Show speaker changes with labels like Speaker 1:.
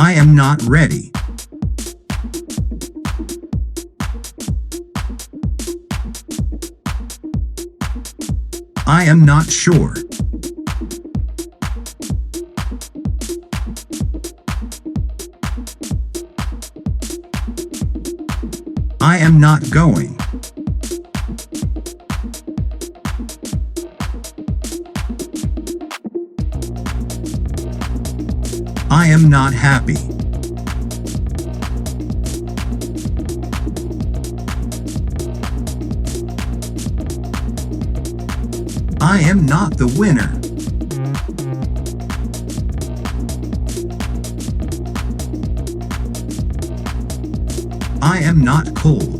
Speaker 1: I am not ready. I am not sure. I am not going. I am not happy. I am not the winner. I am not cold.